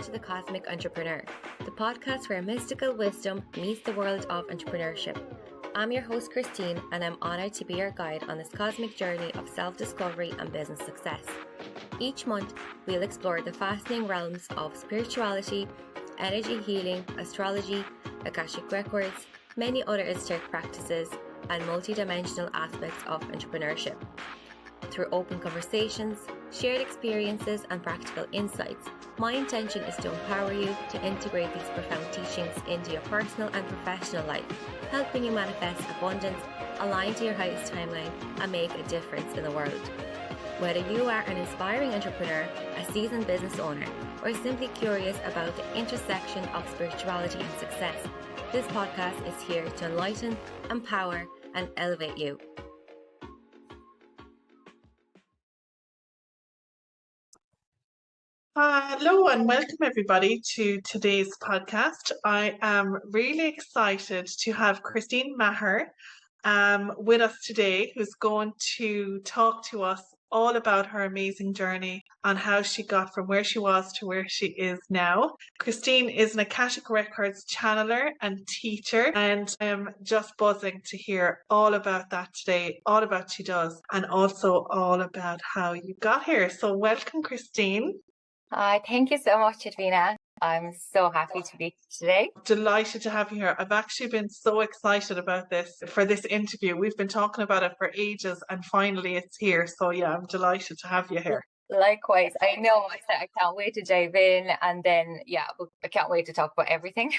to The Cosmic Entrepreneur, the podcast where mystical wisdom meets the world of entrepreneurship. I'm your host, Christine, and I'm honoured to be your guide on this cosmic journey of self-discovery and business success. Each month, we'll explore the fascinating realms of spirituality, energy healing, astrology, Akashic Records, many other esoteric practices, and multidimensional aspects of entrepreneurship. Through open conversations, shared experiences, and practical insights, my intention is to empower you to integrate these profound teachings into your personal and professional life, helping you manifest abundance, align to your highest timeline, and make a difference in the world. Whether you are an inspiring entrepreneur, a seasoned business owner, or simply curious about the intersection of spirituality and success, this podcast is here to enlighten, empower, and elevate you. Hello and welcome everybody to today's podcast. I am really excited to have Christine Maher with us today, who's going to talk to us all about her amazing journey and how she got from where she was to where she is now. Christine is an Akashic Records channeler and teacher, and I'm just buzzing to hear all about that today, all about what she does, and also all about how you got here. So welcome, Christine. Thank you so much, Edwina. I'm so happy to be here today. Delighted to have you here. I've actually been so excited about this for this interview. We've been talking about it for ages and finally it's here. So yeah, I'm delighted to have you here. Likewise. I know. I can't wait to dive in, and then I can't wait to talk about everything.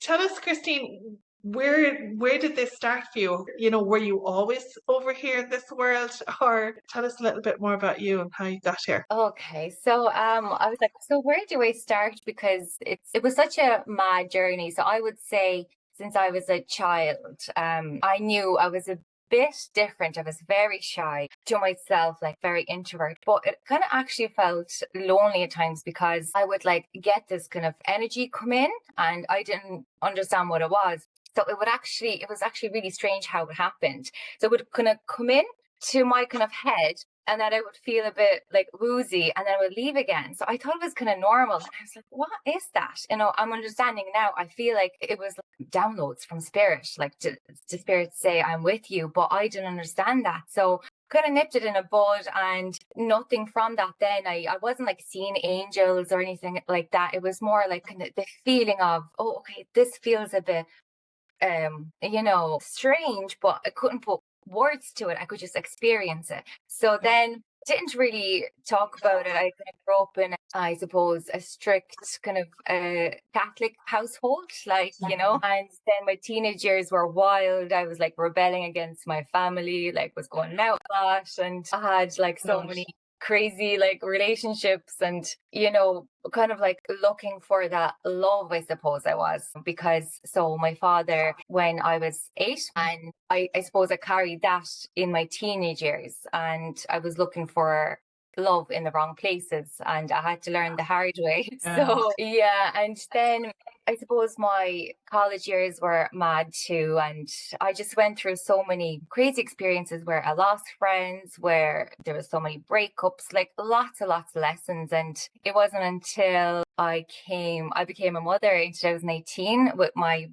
Tell us, Christine, where did this start for you? You know, were you always over here in this world, or tell us a little bit more about you and how you got here? Okay, so I was like, so where do I start? Because it was such a mad journey. So I would say since I was a child, I knew I was a bit different. I was very shy to myself, like very introvert, but it kind of actually felt lonely at times because I would like get this kind of energy come in and I didn't understand what it was. So it was actually really strange how it happened. So it would kind of come in to my kind of head, and then I would feel a bit like woozy, and then I would leave again. So I thought it was kind of normal. And I was like, what is that? You know, I'm understanding now. I feel like it was like downloads from spirit, like to spirit say, I'm with you. But I didn't understand that. So kind of nipped it in a bud, and nothing from that then. I wasn't like seeing angels or anything like that. It was more like kind of the feeling of, oh, okay, this feels a bit strange, but I couldn't put words to it. I could just experience it. So then didn't really talk about it. I kind of grew up in, I suppose, a strict kind of Catholic household, like, and then my teenage years were wild. I was like rebelling against my family, like was going out a lot, and I had like so many crazy like relationships, and kind of like looking for that love, I suppose I was, because so my father, when I was 8, and I suppose I carried that in my teenage years, and I was looking for love in the wrong places, and I had to learn the hard way. So and then I suppose my college years were mad too, and I just went through so many crazy experiences where I lost friends, where there was so many breakups, like lots of lessons. And it wasn't until I became a mother in 2018 with met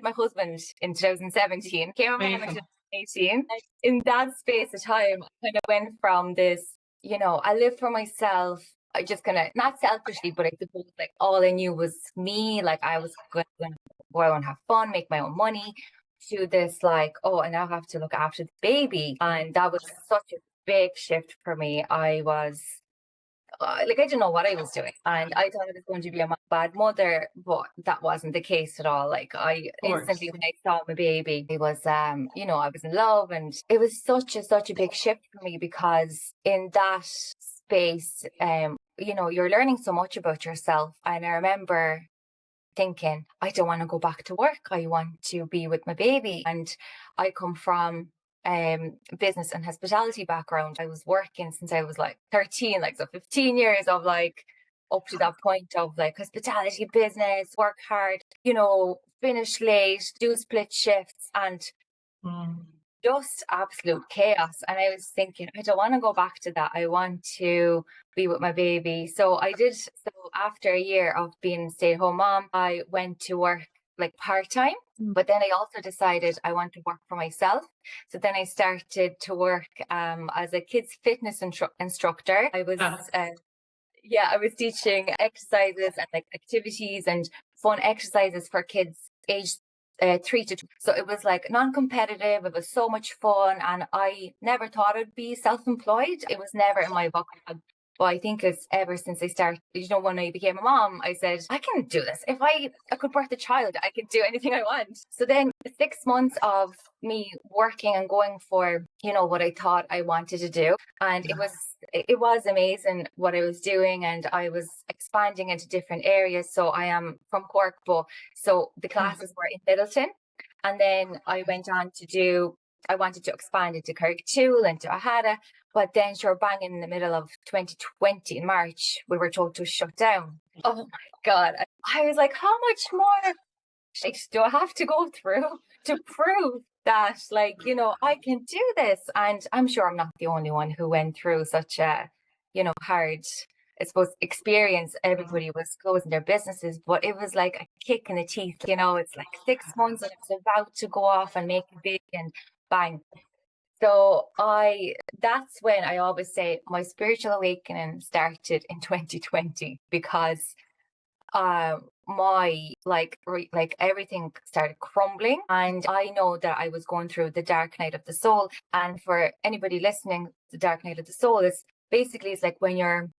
my husband in 2017, came a mom in 2018. In that space of time, I kind of went from this, I lived for myself. I just kind of, not selfishly, but I suppose like all I knew was me. Like I was going to go out and have fun, make my own money, to this like, oh, I now have to look after the baby. And that was such a big shift for me. I was I didn't know what I was doing, and I thought I was going to be a bad mother, but that wasn't the case at all. Like I instantly, when I saw my baby, it was, I was in love, and it was such a big shift for me, because in that space, you're learning so much about yourself. And I remember thinking, I don't want to go back to work. I want to be with my baby. And I come from business and hospitality background. I was working since I was like 13, like so 15 years of like up to that point of like hospitality business, work hard, finish late, do split shifts. And just absolute chaos. And I was thinking, I don't want to go back to that. I want to be with my baby. So I did. So after a year of being a stay-at-home mom, I went to work like part-time. But then I also decided I want to work for myself. So then I started to work as a kids fitness instructor. I was I was teaching exercises and like activities and fun exercises for kids aged 3 to 2. So it was like non-competitive. It was so much fun, and I never thought I'd be self-employed. It was never in my vocab. But I think it's ever since I started, when I became a mom, I said, I can do this. If I could birth a child, I can do anything I want. So then 6 months of me working and going for, what I thought I wanted to do. And it was amazing what I was doing, and I was expanding into different areas. So I am from Cork, but so the classes were in Middleton. And then I wanted to expand into Carricktool and to Ahada. But then, sure, bang in the middle of 2020 in March, we were told to shut down. Oh my God. I was like, how much more do I have to go through to prove that, I can do this? And I'm sure I'm not the only one who went through such a, hard, I suppose, experience. Everybody was closing their businesses, but it was like a kick in the teeth. It's like 6 months and it's about to go off and make it big, and bang. So that's when I always say my spiritual awakening started in 2020, because my like everything started crumbling, and I know that I was going through the dark night of the soul. And for anybody listening, the dark night of the soul is basically, it's like when you're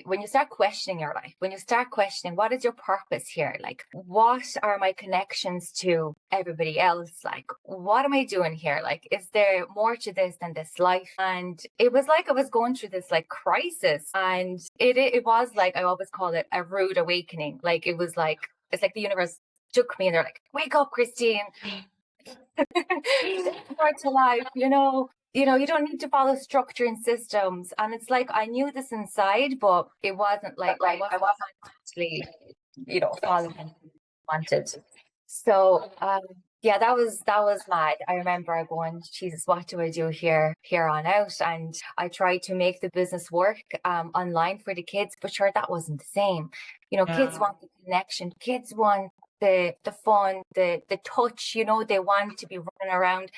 when you start questioning your life, when you start questioning what is your purpose here, like what are my connections to everybody else, like what am I doing here, like is there more to this than this life? And it was like I was going through this like crisis, and it was like, I always call it a rude awakening. Like it was like, it's like the universe took me and they're like, wake up, Christine. Start to life, you don't need to follow structure and systems. And it's like, I knew this inside, but it wasn't like I wasn't actually, following what I wanted. So that was mad. I remember going, Jesus, what do I do here on out? And I tried to make the business work online for the kids, but sure, that wasn't the same. Kids want the connection, kids want the fun, the touch, they want to be running around.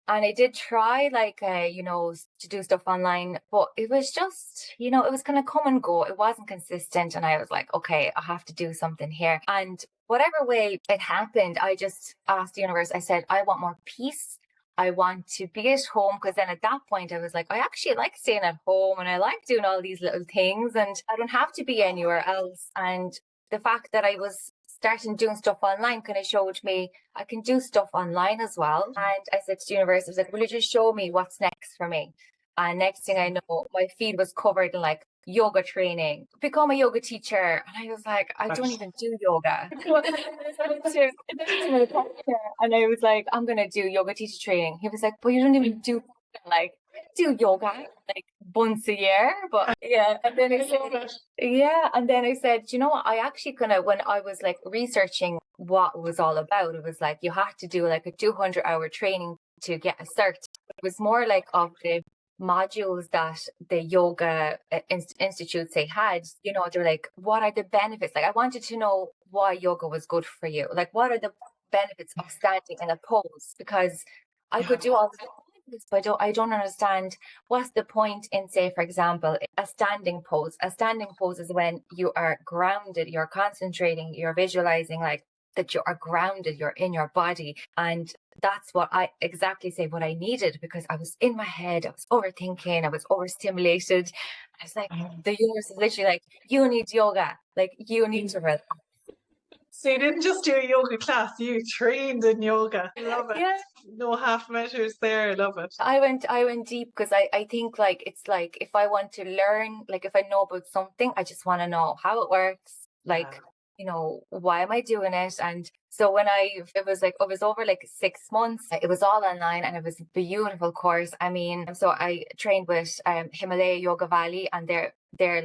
And I did try to do stuff online, but it was just, it was kind of come and go. It wasn't consistent. And I was like, okay, I have to do something here. And whatever way it happened, I just asked the universe, I said, I want more peace. I want to be at home, because then at that point I was like, I actually like staying at home and I like doing all these little things, and I don't have to be anywhere else. And the fact that I was starting doing stuff online kind of showed me I can do stuff online as well. And I said to the universe, I was like, will you just show me what's next for me? And next thing I know, my feed was covered in like yoga training, become a yoga teacher. And I was like, I don't even do yoga. And I was like, I'm going to do yoga teacher training. He was like, but you don't even do like do yoga like once a year. But yeah. And then I said, yeah. And then I said, you know what? I actually when I was like researching what it was all about, it was like you had to do like a 200-hour training to get a cert. It was more like of the modules that the yoga institutes they had, they're like, what are the benefits? Like I wanted to know why yoga was good for you. Like what are the benefits of standing in a pose? Because I could do all the but I don't understand what's the point in, say, for example, a standing pose. A standing pose is when you are grounded, you're concentrating, you're visualizing like that you are grounded, you're in your body. And that's what I exactly say what I needed, because I was in my head, I was overthinking, I was overstimulated. I was like, the universe is literally like, you need yoga, like you need to relax. So you didn't just do a yoga class, you trained in yoga. I love it. Yeah. No half measures there. I love it. I went deep, because I think like it's like if I want to learn, like if I know about something, I just want to know how it works. Like, why am I doing it? And so it was over like 6 months. It was all online and it was a beautiful course. I mean, so I trained with Himalaya Yoga Valley, and they're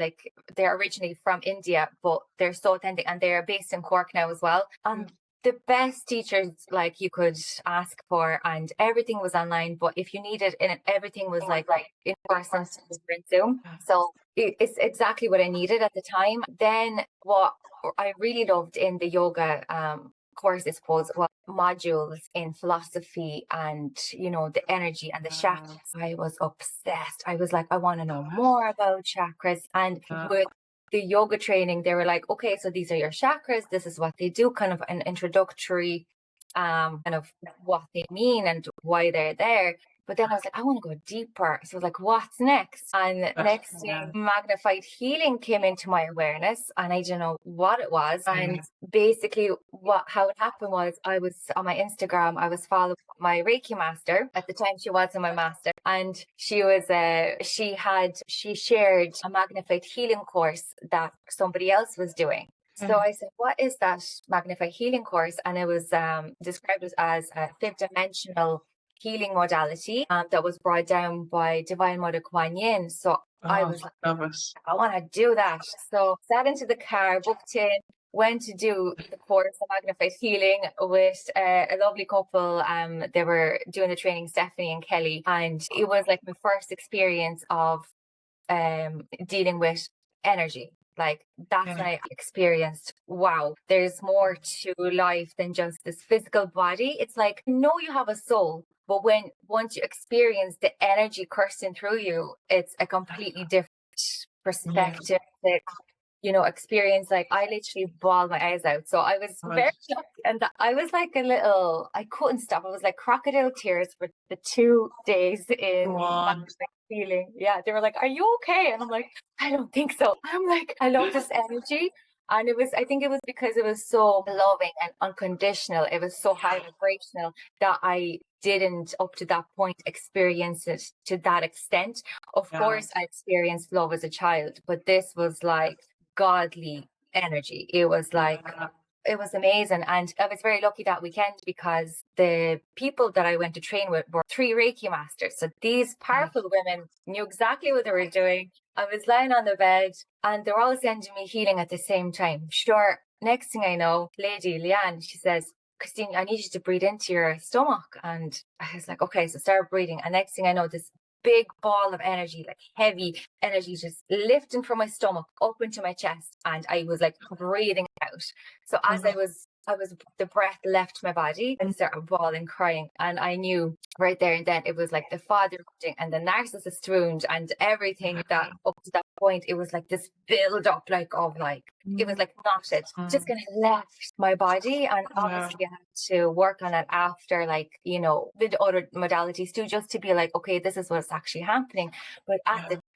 originally from India, but they're so authentic, and they're based in Cork now as well. And the best teachers like you could ask for, and everything was online. But if you needed, and everything was like in person, in Zoom. So it's exactly what I needed at the time. Then what I really loved in the yoga course, I suppose, was modules in philosophy and, you know, the energy and the chakras. I was obsessed. I was like, I want to know more about chakras. And with the yoga training, they were like, okay, so these are your chakras. This is what they do, kind of an introductory kind of what they mean and why they're there. But then I was like, I want to go deeper. So I was like, what's next? And next thing, magnified healing came into my awareness, and I didn't know what it was. And basically how it happened was, I was on my Instagram, I was following my Reiki master. At the time she wasn't my master. And she was she shared a magnified healing course that somebody else was doing. So I said, what is that magnified healing course? And it was described as a fifth dimensional healing modality that was brought down by Divine Mother Kuan Yin. So I was like, I want to do that. So sat into the car, booked in, went to do the course of magnified healing with a lovely couple. They were doing the training, Stephanie and Kelly, and it was like my first experience of dealing with energy. Like that's when I experienced, wow, there's more to life than just this physical body. It's like, you have a soul, but once you experience the energy coursing through you, it's a completely different perspective. Experience. Like I literally bawled my eyes out. So I was very lucky, and I was like I couldn't stop. I was like crocodile tears for the 2 days in feeling. Yeah, they were like, "Are you okay?" And I'm like, "I don't think so." I'm like, I love this energy. And I think it was because it was so loving and unconditional. It was so high vibrational that I didn't, up to that point, experience it to that extent. Of course, I experienced love as a child, but this was like godly energy. It was like, it was amazing. And I was very lucky that weekend because the people that I went to train with were 3 Reiki masters. So these powerful women knew exactly what they were doing. I was lying on the bed and they're all sending me healing at the same time. Sure. Next thing I know, Lady Leanne, she says, Christine, I need you to breathe into your stomach. And I was like, okay, so start breathing. And next thing I know, this big ball of energy, like heavy energy, just lifting from my stomach up into my chest. And I was like breathing out. So as the breath left my body and started bawling, crying. And I knew right there and then it was like the father wound and the narcissist wound and everything that up to that point, it was like this build up it was like knotted, just kind of left my body. And obviously I had to work on it after, the other modalities too, just to be like, okay, this is what's actually happening. But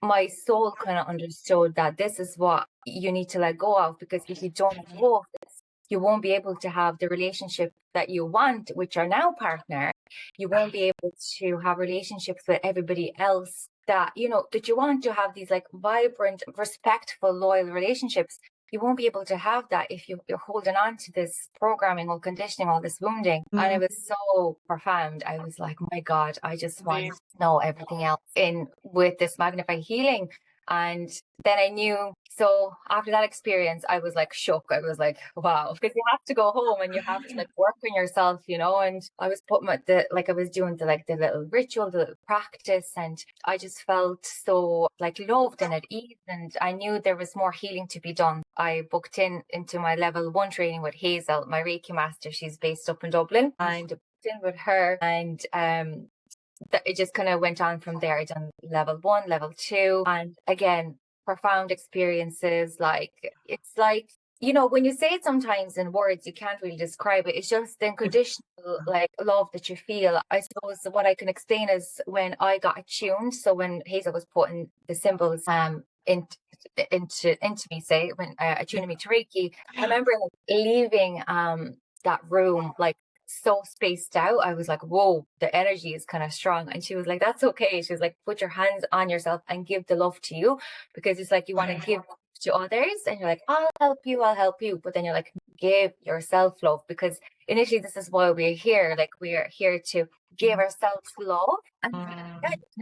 my soul kind of understood that this is what you need to let go of, because if you don't let go of this, you won't be able to have the relationship that you want with your now partner. You won't be able to have relationships with everybody else that you want to have, these like vibrant, respectful, loyal relationships. You won't be able to have that if you're holding on to this programming or conditioning, all this wounding. And it was so profound. I was like, my God, I just want to know everything else in with this magnified healing. And then I knew, so after that experience, I was like shook. I was like, wow, because you have to go home and you have to like work on yourself, and I was putting I was doing the little ritual, the little practice, and I just felt so like loved and at ease. And I knew there was more healing to be done. I booked into my level 1 training with Hazel, my Reiki master. She's based up in Dublin, and booked in with her. And it just kind of went on from there. I done level 1, level 2, and again, profound experiences. Like, it's like, when you say it sometimes in words, you can't really describe it. It's just the unconditional love that you feel. I suppose what I can explain is when I got attuned. So when Hazel was putting the symbols into me, say when attuning me to Reiki, I remember leaving that room so spaced out. I was like, whoa, the energy is kind of strong. And she was like, that's okay. She was like, put your hands on yourself and give the love to you, because it's like you want to give to others, and you're like, I'll help you. But then you're like, give yourself love, because initially this is why we're here. Like, we're here to give ourselves love and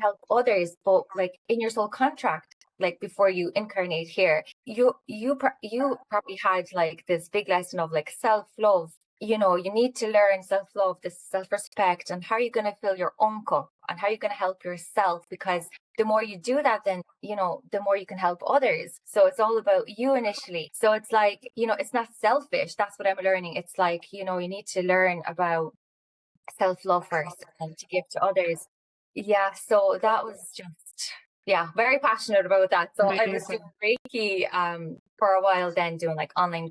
help others. But like in your soul contract, like before you incarnate here, you probably had like this big lesson of like self-love you know, you need to learn self-love, this self-respect, and how are you going to fill your own cup and how are you going to help yourself? Because the more you do that, then, you know, the more you can help others. So it's all about you initially. So it's like, you know, it's not selfish. That's what I'm learning. It's like, you know, you need to learn about self-love first and to give to others. Yeah. So that was just, yeah, very passionate about that. So I was doing Amazing. Reiki for a while, then doing like online,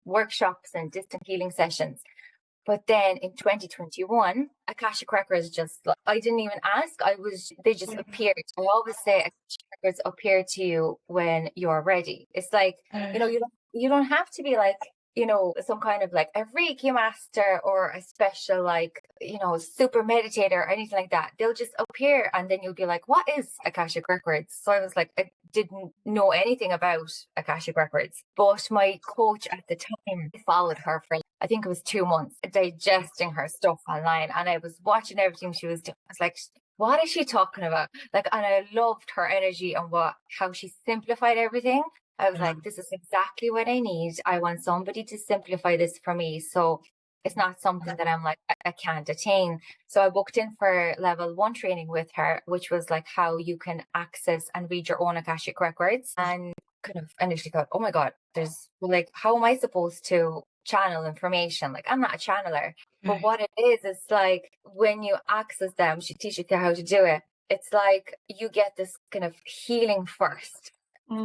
workshops and distant healing sessions. But then in 2021, Akashic Records just, I didn't even ask. They just appeared. I always say Akashic Records appear to you when you're ready. It's like, you know, you don't have to be like, you know, some kind of like a Reiki master or a special, like, you know, super meditator or anything like that. They'll just appear and then you'll be like, what is Akashic Records? So I was like, I didn't know anything about Akashic Records, but my coach at the time followed her for, I think it was 2 months, digesting her stuff online. And I was watching everything she was doing. I was like, what is she talking about? Like, and I loved her energy and how she simplified everything. I was like, this is exactly what I need. I want somebody to simplify this for me. So it's not something that I'm like, I can't attain. So I booked in for level 1 training with her, which was like how you can access and read your own Akashic records. And kind of initially thought, oh my God, there's like, how am I supposed to channel information? Like, I'm not a channeler. But what it is like when you access them, she teaches you how to do it. It's like you get this kind of healing first.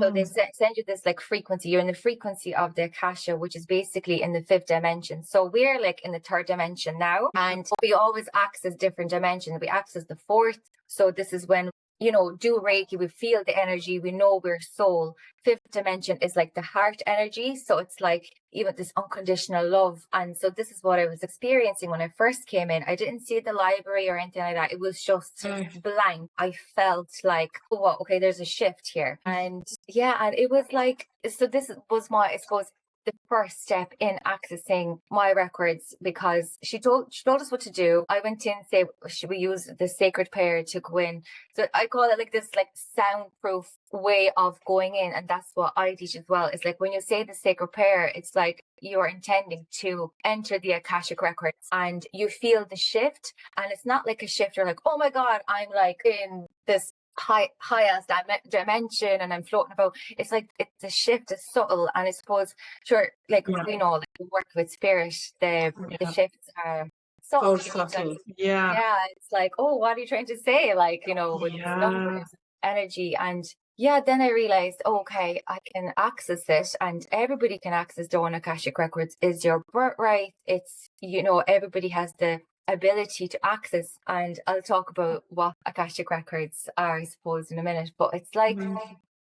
So they send you this like frequency. You're in the frequency of the Akasha, which is basically in the 5th dimension. So we're like in the 3rd dimension now, and we always access different dimensions. We access the 4th. So this is when, you know, do Reiki, we feel the energy, we know we're soul. 5th dimension is like the heart energy. So it's like even this unconditional love. And so this is what I was experiencing when I first came in. I didn't see the library or anything like that. It was just blank. I felt like, oh, well, okay, there's a shift here. And yeah, and it was like, so this was my, I suppose, the first step in accessing my records, because she told us what to do. I went in, say, should we use the sacred prayer to go in? So I call it like this like soundproof way of going in, and that's what I teach as well. It's like when you say the sacred prayer, it's like you're intending to enter the Akashic records and you feel the shift. And it's not like a shift, you're like, oh my God, I'm like in this highest dimension and I'm floating about. It's like it's a shift, it's subtle, and I suppose, sure, like we know, like we work with spirit, the shifts are So subtle. subtle. Yeah. Yeah, it's like, oh, what are you trying to say? Like, you know, with these numbers, energy. And yeah, then I realized, okay, I can access it, and everybody can access the own Akashic records. Is your birthright. It's, you know, everybody has the ability to access. And I'll talk about what Akashic records are, I suppose, in a minute. But it's like,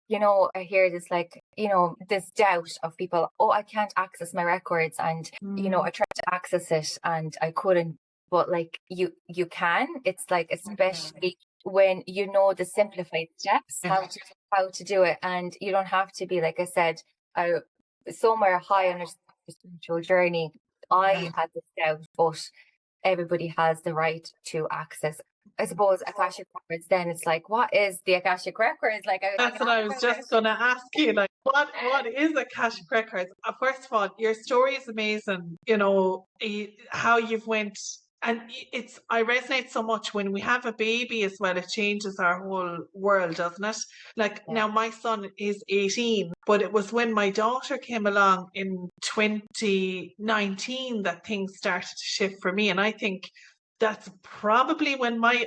you know, I hear this like, you know, this doubt of people, oh, I can't access my records. And, you know, I tried to access it and I couldn't. But like you can. It's like, especially when you know the simplified steps, how to do it. And you don't have to be, like I said, somewhere high on a spiritual journey. I had this doubt, but everybody has the right to access. I suppose Akashic Records, then it's like, what is the Akashic Records? Like, That's what I was just going to ask you. Like, what is Akashic Records? First of all, your story is amazing. You know, how you've went, and I resonate so much when we have a baby as well. It changes our whole world, doesn't it? Like now, my son is 18, but it was when my daughter came along in 2019 that things started to shift for me, and I think that's probably when I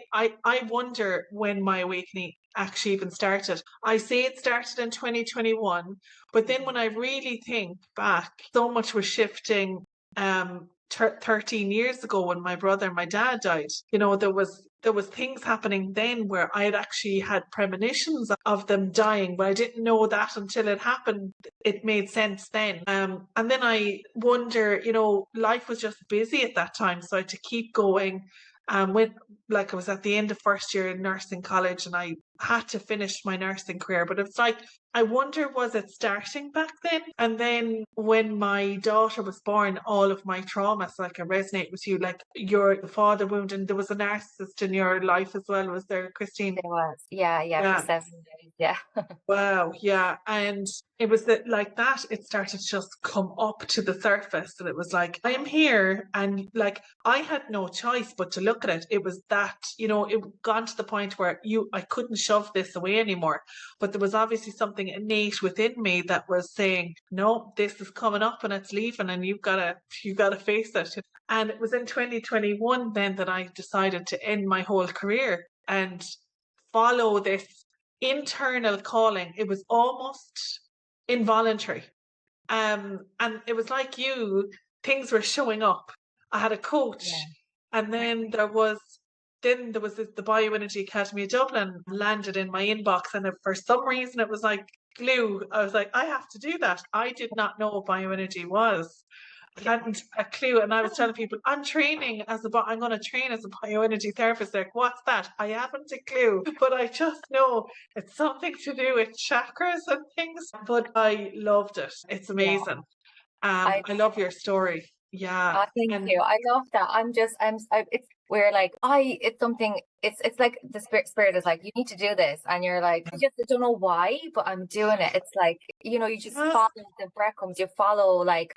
wonder when my awakening actually even started. I say it started in 2021, but then when I really think back, so much was shifting 13 years ago when my brother and my dad died. You know, there was things happening then where I had actually had premonitions of them dying, but I didn't know that until it happened. It made sense then. And then I wonder, you know, life was just busy at that time, so I had to keep going. When like I was at the end of first year in nursing college and I had to finish my nursing career, but it's like I wonder, was it starting back then? And then when my daughter was born, all of my traumas, like, I resonate with you, like your father wound, and there was a narcissist in your life as well, was there, Christine? There was. Yeah, for Yeah. 7 days. Yeah. Wow, yeah. And it was that, like, that it started to just come up to the surface. And it was like, I am here. And like, I had no choice but to look at it. It was that, it gone to the point where I couldn't shove this away anymore. But there was obviously something innate within me that was saying, no, this is coming up and it's leaving, and you gotta face it. And it was in 2021 then that I decided to end my whole career and follow this internal calling. It was almost involuntary. And it was like things were showing up. I had a coach, Yeah. and then there was the Bioenergy Academy of Dublin landed in my inbox, and for some reason it was like glue. I was like, I have to do that. I did not know what bioenergy was. I hadn't a clue, and I was telling people, I'm going to train as a bioenergy therapist. They're like, what's that? I haven't a clue, but I just know it's something to do with chakras and things. But I loved it. It's Yeah. amazing. I I love your story. Yeah. thank And you. I love that. It's where like it's something. It's like the spirit is like, you need to do this, and you're like, I just don't know why, but I'm doing it. It's like, you just yeah, follow the breadcrumbs. You follow, like,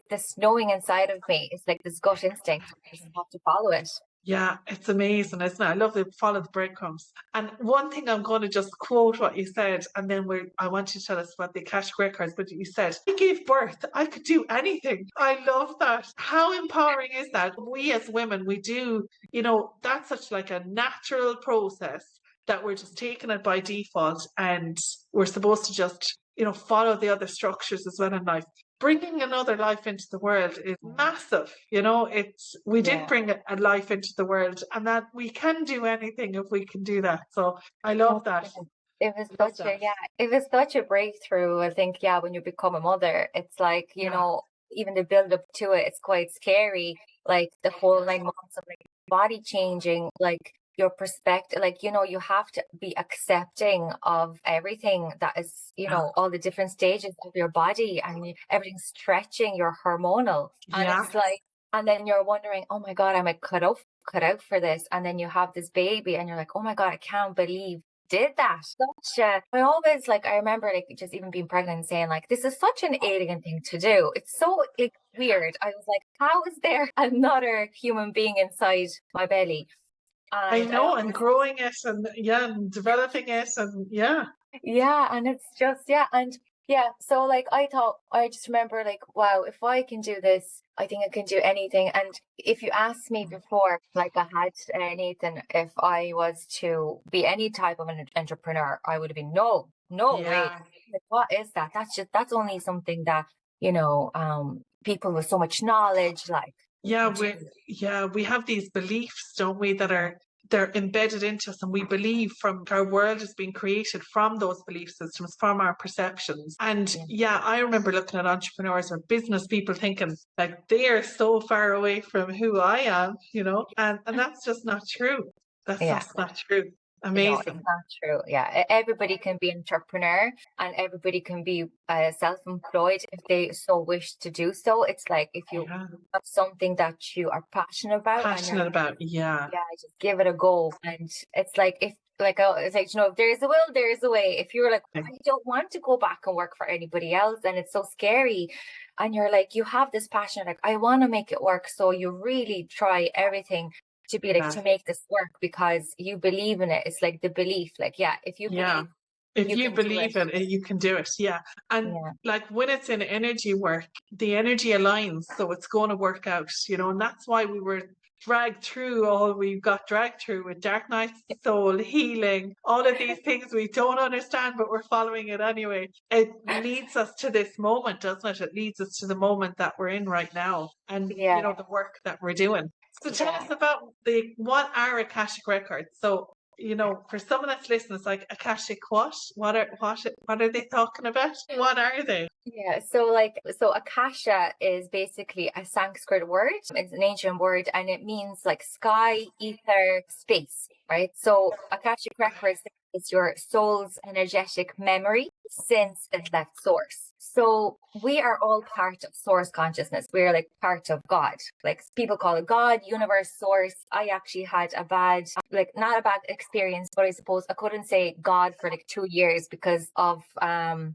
this knowing inside of me. It's like this gut instinct. I just have to follow it. yeah, it's amazing, isn't it? I love to follow the breadcrumbs. And one thing, I'm going to just quote what you said, and then I want you to tell us about the Akashic Records. But you said, I gave birth, I could do anything. I love that. How empowering is that? We as women, we do, that's such like a natural process that we're just taking it by default, and we're supposed to just, follow the other structures as well in life. Bringing another life into the world is massive. We did Yeah. bring a life into the world, and that we can do anything if we can do that. So I love that. It was I love such that. it was such a breakthrough. I think, yeah, when you become a mother, it's like, Yeah. even the build up to it, it's quite scary. Like the whole 9 months of like body changing, like your perspective, like, you have to be accepting of everything that is, all the different stages of your body, and everything's stretching, you're hormonal. And Yeah. it's like, and then you're wondering, oh my God, am I cut out for this? And then you have this baby and you're like, oh my God, I can't believe did that. I always, like, I remember, like, just even being pregnant and saying, like, this is such an alien thing to do. It's so, like, weird. I was like, how is there another human being inside my belly? I And know, and growing it, and yeah, and developing it, and yeah. yeah, and it's just, yeah, and yeah, so like I just remember, like, wow, if I can do this, I think I can do anything. And if you asked me before, like, I had Nathan, if I was to be any type of an entrepreneur, I would have been, no way. Yeah. Like, what is that? That's only something that, people with so much knowledge, like, Yeah, do. we have these beliefs, don't we, that they're embedded into us, and we believe from our world is being created from those belief systems, from our perceptions. And Yeah. yeah, I remember looking at entrepreneurs or business people thinking like they are so far away from who I am, and that's just not true. That's Yeah. just not true. No, it's Amazing. not true. Yeah, everybody can be an entrepreneur, and everybody can be self-employed if they so wish to do so. It's like, if you Yeah. have something that you are passionate about, and you're Passionate like, about, yeah. yeah, just give it a go. And it's like, if like, it's like, if there's a will, there's a way. If you're like, I don't want to go back and work for anybody else, and it's so scary, and you're like, you have this passion, like, I want to make it work, so you really try everything to be like, Yeah. to make this work, because you believe in it. It's like the belief, like, yeah, if you Yeah. believe, If you you can do believe it. in it, you can do it. Yeah. And Yeah, like when it's in energy work, the energy aligns, so it's going to work out, and that's why we were dragged through all we got dragged through with Dark Night's Soul, healing, all of these things we don't understand, but we're following it anyway. It leads us to this moment, doesn't it? It leads us to the moment that we're in right now, and yeah, the work that we're doing. So tell yeah. us about what are Akashic Records? So for someone that's listening, it's like Akashic what? What are they talking about? What are they? Yeah, so Akasha is basically a Sanskrit word. It's an ancient word, and it means like sky, ether, space, right? So Akashic Records, is your soul's energetic memory since it left source. So we are all part of source consciousness. We're like part of God. Like people call it God, universe, source. I actually had a bad, like not a bad experience, but I suppose I couldn't say God for like 2 years because of, I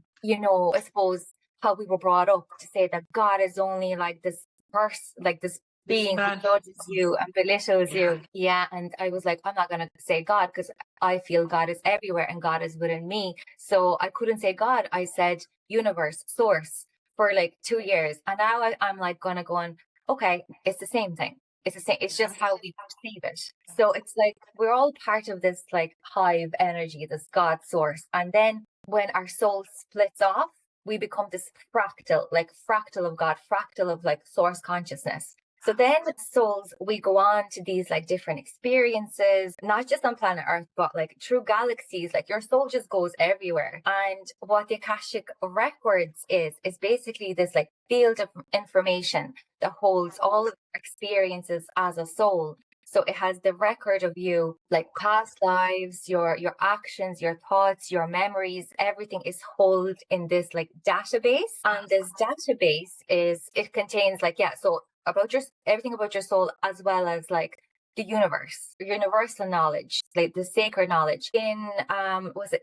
suppose how we were brought up to say that God is only like this person, like this being who judges you and belittles you. Yeah. And I was like, I'm not going to say God because I feel God is everywhere and God is within me. So I couldn't say God. I said universe, source for like 2 years. And now I'm like going to go on, okay, it's the same thing. It's the same. It's just how we perceive it. So it's like we're all part of this like hive energy, this God source. And then when our soul splits off, we become this fractal, like fractal of God, fractal of like source consciousness. So then souls, we go on to these like different experiences, not just on planet Earth, but like through galaxies, like your soul just goes everywhere. And what the Akashic Records is basically this like field of information that holds all of your experiences as a soul. So it has the record of you, like past lives, your actions, your thoughts, your memories, everything is held in this like database. And this database it contains like, so about everything about your soul, as well as like the universe, universal knowledge, like the sacred knowledge. In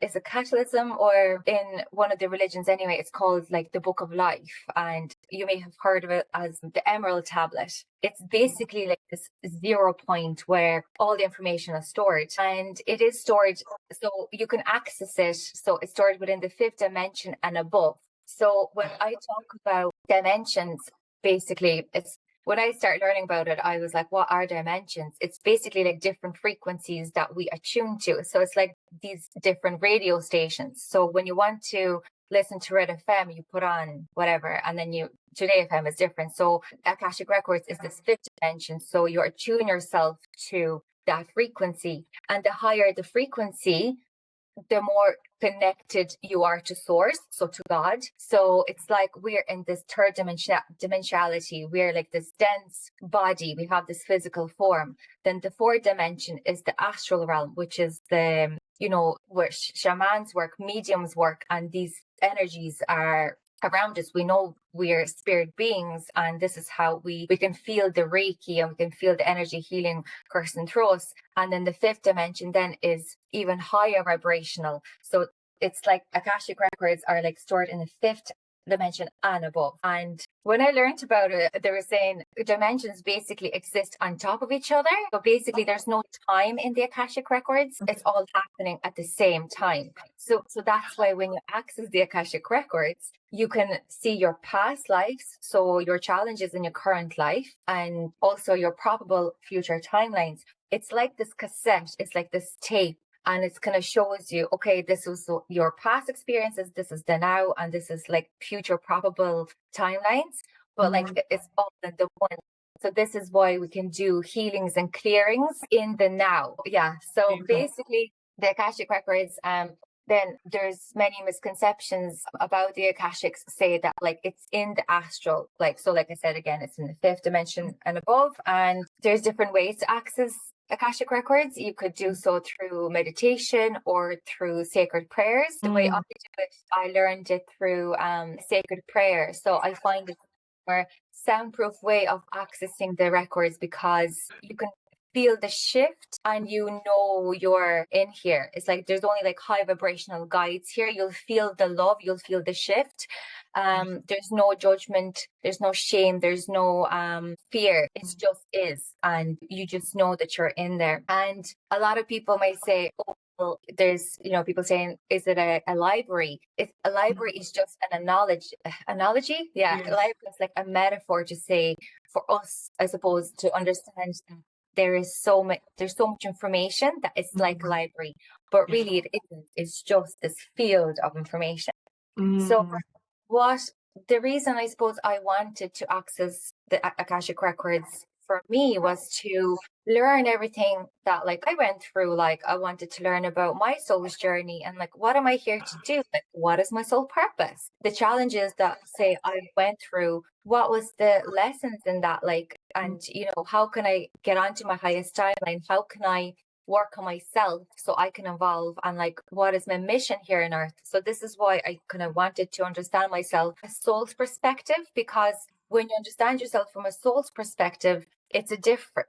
is it Catholicism, or in one of the religions anyway, it's called like the Book of Life, and you may have heard of it as the Emerald Tablet. It's basically like this 0 point where all the information is stored, and it is stored so you can access it. So it's stored within the fifth dimension and above. So when I talk about dimensions, basically it's when I started learning about it, I was like, what are dimensions? It's basically like different frequencies that we attune to. So it's like these different radio stations. So when you want to listen to Red FM, you put on whatever, and then Today FM is different. So Akashic Records is this fifth dimension. So you attune yourself to that frequency. And the higher the frequency, the more connected you are to source, so to God. So it's like we're in this third dimensionality. We're like this dense body. We have this physical form. Then the fourth dimension is the astral realm, which is the, where shamans work, mediums work, and these energies are around us. We know we're spirit beings, and this is how we can feel the Reiki, and we can feel the energy healing coursing through us. And then the fifth dimension then is even higher vibrational. So it's like Akashic Records are like stored in the fifth dimension and above. And when I learned about it, they were saying dimensions basically exist on top of each other. So basically there's no time in the Akashic Records. It's all happening at the same time. So that's why when you access the Akashic Records, you can see your past lives, so your challenges in your current life, and also your probable future timelines. It's like this cassette, it's like this tape, and it's kind of shows you, okay, this was your past experiences, this is the now, and this is like future probable timelines, but like it's all in the one. So this is why we can do healings and clearings in the now. Yeah. So basically the Akashic Records, then there's many misconceptions about the Akashics, say that like it's in the astral, like, so like I said, again, it's in the fifth dimension and above, and there's different ways to access Akashic Records. You could do so through meditation or through sacred prayers. The way I do it, I learned it through sacred prayer. So I find it a more soundproof way of accessing the records, because you can feel the shift and you're in here. It's like there's only like high vibrational guides here. You'll feel the love, you'll feel the shift. There's no judgment, there's no shame, there's no fear. It just is, and you just know that you're in there. And a lot of people may say, oh, well, there's people saying, is it a library? A library is just an analogy. Yeah, a library is like a metaphor to say, for us, I suppose, to understand there's so much information that it's like a library, but really it isn't. It's just this field of information. So the reason I suppose I wanted to access the Akashic Records for me was to learn everything that like I went through. Like I wanted to learn about my soul's journey, and like, what am I here to do? Like, what is my soul purpose? The challenges that say I went through, what was the lessons in that? Like, and how can I get onto my highest timeline? How can I work on myself so I can evolve, and like what is my mission here on earth. So this is why I kind of wanted to understand myself a soul's perspective, because when you understand yourself from a soul's perspective, it's a different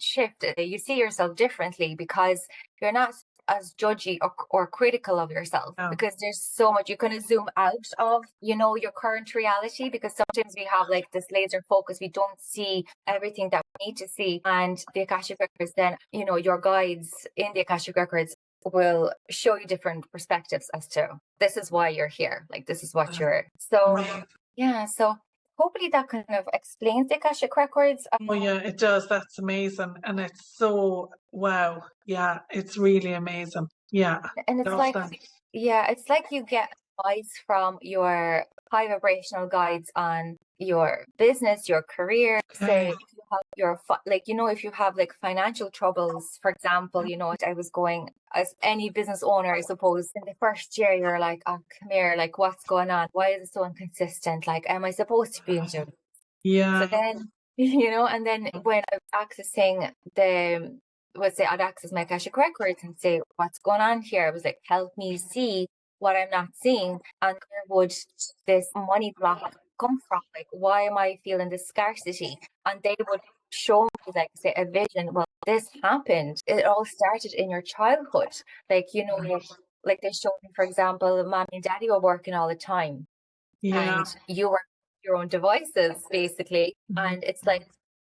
shift. You see yourself differently because you're not as judgy or critical of yourself, because there's so much you kind of zoom out of, your current reality, because sometimes we have like this laser focus, we don't see everything that we need to see. And the Akashic Records, then your guides in the Akashic Records will show you different perspectives as to this is why you're here, like this is what you're. So yeah, so hopefully that kind of explains the Akashic Records. Oh yeah, it does. That's amazing. And it's so, wow. Yeah, it's really amazing. Yeah. And it's like, it's like you get advice from your high vibrational guides on your business, your career. Say if you have if you have like financial troubles, for example, I was going as any business owner, I suppose, in the first year, you're like, oh, come here, like what's going on? Why is it so inconsistent? Like, am I supposed to be doing? Yeah. So then, and then when I was accessing I'd access my Akashic Records and say, what's going on here? I was like, help me see what I'm not seeing. And where would this money block come from? Like, why am I feeling this scarcity? And they would show me, like, say, a vision. Well, this happened. It all started in your childhood. Like, like they showed me, for example, mommy and daddy were working all the time. Yeah. And you were your own devices, basically. And it's like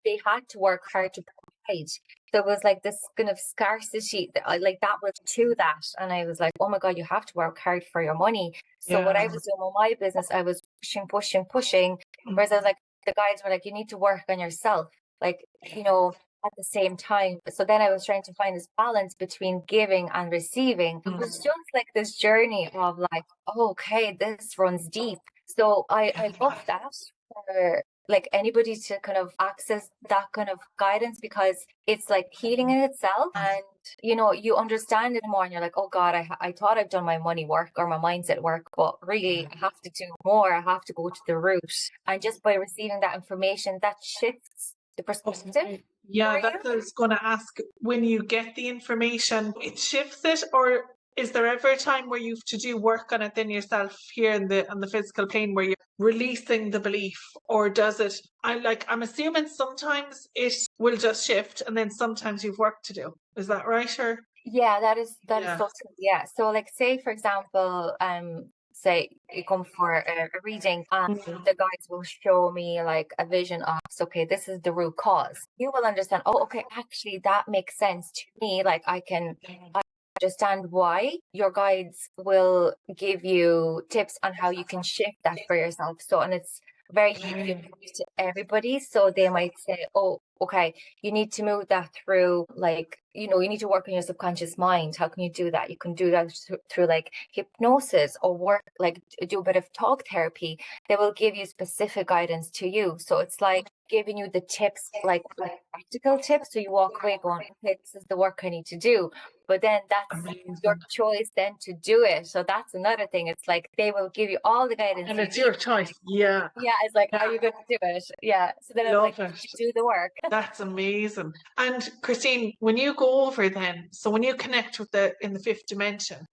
they had to work hard to provide. There was like this kind of scarcity, like that was to that. And I was like, oh my God, you have to work hard for your money. So what I was doing with my business, I was pushing. Whereas I was like, the guys were like, you need to work on yourself. Like, at the same time. So then I was trying to find this balance between giving and receiving. It was just like this journey of like, oh, okay, this runs deep. So I love that for like anybody to kind of access that kind of guidance, because it's like healing in itself. And you understand it more, and you're like, oh God, I thought I've done my money work or my mindset work, but really I have to do more. I have to go to the root. And just by receiving that information, that shifts the perspective. Yeah, that's what I was going to ask. When you get the information, it shifts it, or is there ever a time where you have to do work on it then yourself here on the physical plane, where you're releasing the belief, or does it? I'm assuming sometimes it will just shift, and then sometimes you've work to do. Is that right? Or yeah, that is so true. Yeah. So like, say for example, say you come for a reading, and the guides will show me like a vision of, okay, this is the root cause. You will understand, oh, okay, actually that makes sense to me. Like I understand why. Your guides will give you tips on how you can shift that for yourself. So, and it's very unique to everybody. So they might say, oh, okay, you need to move that through, like, you need to work on your subconscious mind. How can you do that? You can do that through like hypnosis, or work, like do a bit of talk therapy. They will give you specific guidance to you. So it's like giving you the tips, like practical tips. So you walk away going, okay, this is the work I need to do. But then that's your choice then to do it. So that's another thing. It's like they will give you all the guidance. And it's your choice. Yeah. Yeah. It's like, are you going to do it? Yeah. So then it's like, do the work. That's amazing. And Christine, when you go over then, so when you connect with in the fifth dimension,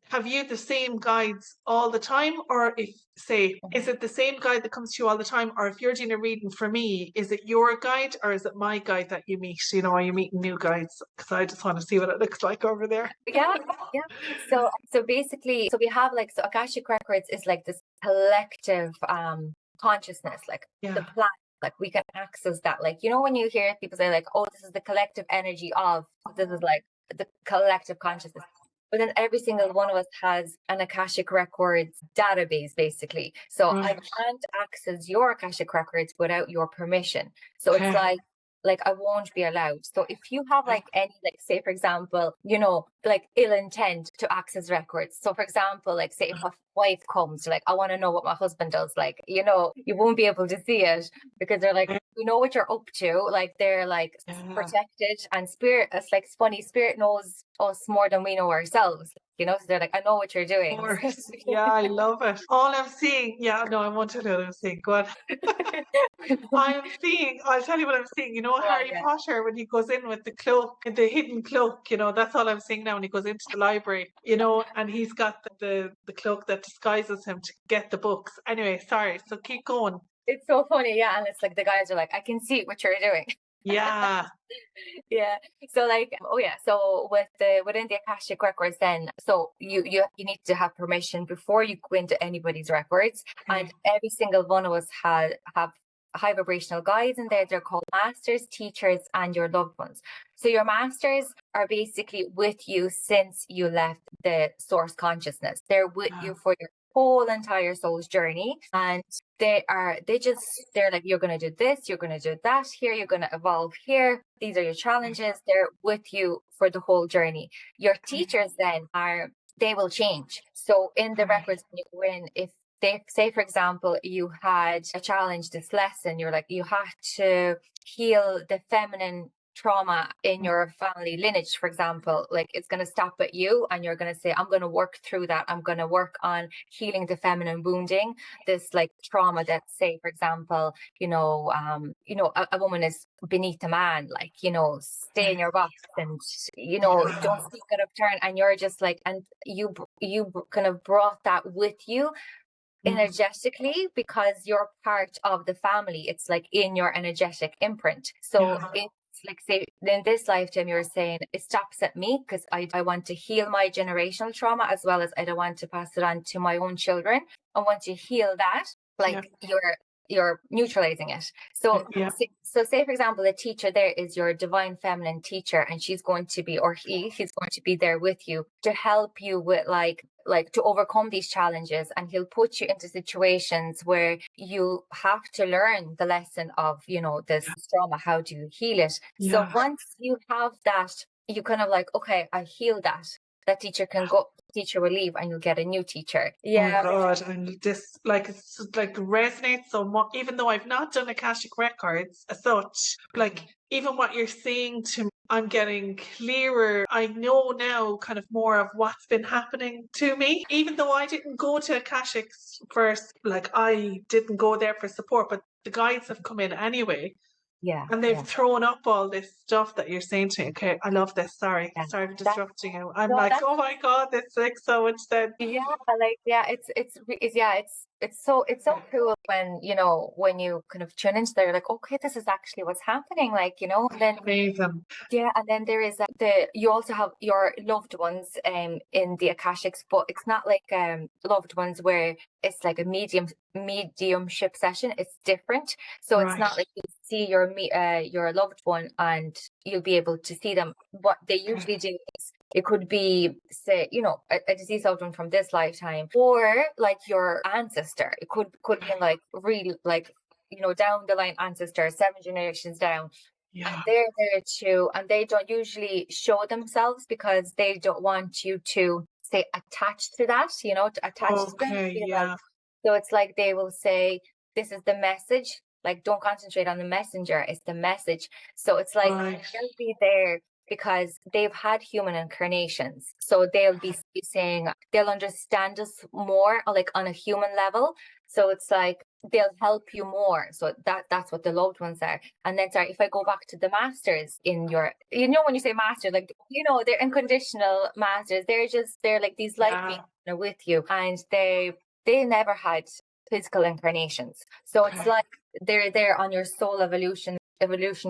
have you the same guides all the time? Or is it the same guide that comes to you all the time? Or if you're doing a reading for me, is it your guide or is it my guide that you meet? Are you meeting new guides? Because I just want to see what it looks like over there. Yeah. So basically, we have like, so Akashic Records is like this collective consciousness, like the planet. Like we can access that. Like, when you hear people say like, oh, this is the collective energy of, this is like the collective consciousness. But then every single one of us has an Akashic Records database, basically. So I can't access your Akashic Records without your permission. So it's like I won't be allowed. So if you have like any, like say for example, like ill intent to access records. So for example, like say if a wife comes to like, I want to know what my husband does, like, you won't be able to see it because they're like, you know what you're up to. Like they're like Yeah. protected, and spirit, it's like it's funny, spirit knows us more than we know ourselves, you know, so they're like, I know what you're Of doing. course. Yeah, I love it. All I'm seeing, yeah, no, I won't tell you what I'm seeing. Go on. I'm seeing, I'll tell you what I'm seeing. You know, Well, Harry yeah. Potter, when he goes in with the cloak, the hidden cloak, you know, that's all I'm seeing now when he goes into the library, you know, and he's got the cloak that disguises him to get the books. Anyway, sorry. So keep going. It's so funny, yeah. And it's like the guys are like, I can see what you're doing. Yeah. Yeah. So like, oh yeah. So within the Akashic Records, then so you need to have permission before you go into anybody's records. And Okay. every single one of us have high vibrational guides in there. They're called masters, teachers, and your loved ones. So your masters are basically with you since you left the source consciousness. They're with Yeah. you for your whole entire soul's journey, and they're like, you're going to do this, you're going to do that here, you're going to evolve here, these are your challenges. They're with you for the whole journey. Your teachers then they will change. So in the Okay. records, when you go in, if they say, for example, you had a challenge this lesson, you're like, you had to heal the feminine trauma in your family lineage, for example, like it's going to stop at you, and you're going to say, I'm going to work through that, I'm going to work on healing the feminine wounding, this like trauma that, say, for example, a woman is beneath a man, like, stay in your box, and don't Yeah. speak out of turn, and you're just like, and you kind of brought that with you energetically, because you're part of the family. It's like in your energetic imprint. So Yeah. it's like, say, in this lifetime, you're saying it stops at me because I want to heal my generational trauma, as well as I don't want to pass it on to my own children. And once you heal that, Yeah. like you're neutralizing it. So Yeah. say, for example, the teacher there is your divine feminine teacher, and she's going to be, or he's going to be there with you to help you with like to overcome these challenges. And he'll put you into situations where you have to learn the lesson of, this trauma. How do you heal it? So Yeah. once you have that, you kind of like, okay, I heal that. That teacher can go, teacher will leave, and you'll get a new teacher. Oh my Yeah. God, and this like it's like resonates so much. Even though I've not done Akashic Records as such, like even what you're saying to me, I'm getting clearer. I know now kind of more of what's been happening to me. Even though I didn't go to Akashic's first, like I didn't go there for support, but the guides have come in anyway. Yeah. And they've Yeah. thrown up all this stuff that you're saying to me. Okay, I love this. Sorry Yeah. for That, disrupting you. I'm no, like, that's oh my God, this makes so much sense. Yeah, like yeah, it's so cool when when you kind of tune into there, like, okay, this is actually what's happening, like, and then Amazing. yeah, and then there is you also have your loved ones in the Akashics, but it's not like loved ones where it's like a mediumship session. It's different. So it's Right. not like you see your loved one and you'll be able to see them. What they Okay. usually do is, it could be, say, a deceased loved one from this lifetime, or like your ancestor. It could be like real, like, down the line ancestor, 7 generations down, and Yeah. they're there too, and they don't usually show themselves because they don't want you to, say, attach to that, to attach to them. Okay. Feel like, Yeah. so it's like they will say, this is the message, like, don't concentrate on the messenger, it's the message. So it's like Right. they'll be there because they've had human incarnations, so they'll be saying, they'll understand us more, like on a human level. So it's like they'll help you more. So that's what the loved ones are. And then, sorry, if I go back to the masters in your, when you say master, like, they're unconditional masters. They're like these light Yeah. beings with you, and they never had physical incarnations. So it's Okay. like they're there on your soul evolution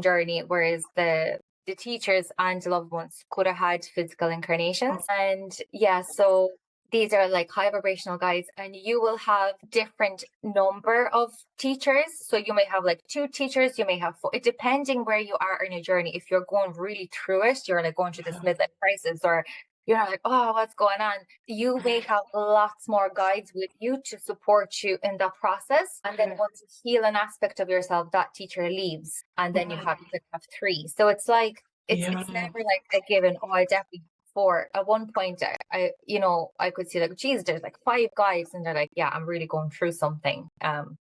journey, whereas the teachers and loved ones could have had physical incarnations. And yeah, so these are like high vibrational guides, and you will have different number of teachers. So you may have like 2 teachers, you may have 4, it depending where you are in your journey. If you're going really through it, you're like going through this midlife crisis, or you're like, oh, what's going on? You may have lots more guides with you to support you in that process. And then once you heal an aspect of yourself, that teacher leaves, and then you could have 3. So it's like it's Yeah. never like a given. Oh, I definitely. For at one point, I could see like, geez, there's like 5 guides, and they're like, yeah, I'm really going through something.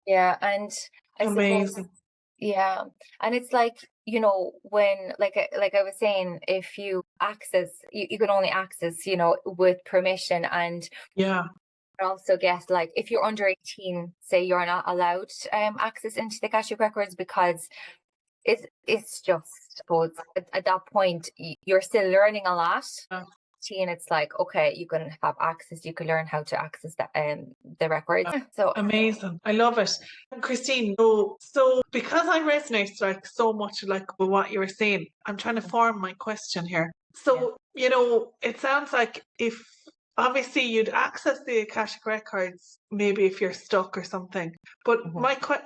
Yeah, and I suppose Amazing. Yeah. And it's like, when like I was saying, if you access, you can only access, with permission. And Yeah. also get, like, if you're under 18, say, you're not allowed access into the Akashic Records, because it's just, I suppose, at that point you're still learning a lot. Yeah. And it's like, okay, you can have access, you can learn how to access the records. So Amazing. I love it. Christine, so because I resonate like so much like with what you were saying, I'm trying to form my question here. So, it sounds like if obviously you'd access the Akashic Records, maybe if you're stuck or something. But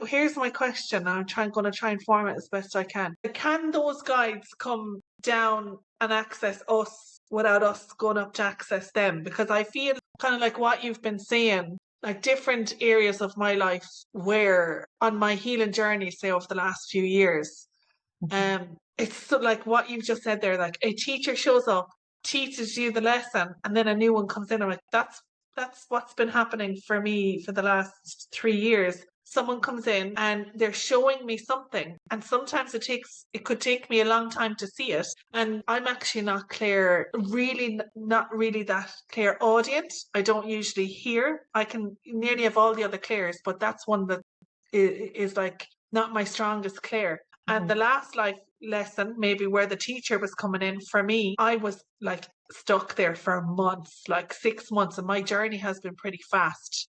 here's my question. I'm going to try and form it as best I can. Can those guides come down and access us without us going up to access them? Because I feel kind of like what you've been saying, like different areas of my life where on my healing journey, say over the last few years, it's so like what you've just said there, like a teacher shows up, teaches you the lesson, and then a new one comes in. I'm like, that's what's been happening for me for the last 3 years. Someone comes in and they're showing me something, and sometimes it could take me a long time to see it, and I'm actually not clear, really not really that clear audient. I don't usually hear. I can nearly have all the other clairs, but that's one that is like not my strongest clair. And the last life lesson, maybe where the teacher was coming in, for me, I was like stuck there for months, like 6 months, and my journey has been pretty fast.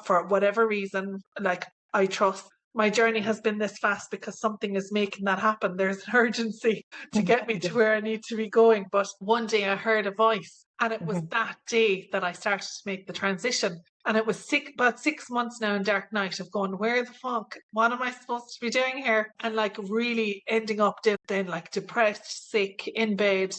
For whatever reason, like I trust my journey has been this fast because something is making that happen. There's an urgency to get me to where I need to be going. But one day I heard a voice, and it was that day that I started to make the transition. And it was about 6 months now in dark night of going, where the fuck? What am I supposed to be doing here? And like really ending up then like depressed, sick, in bed,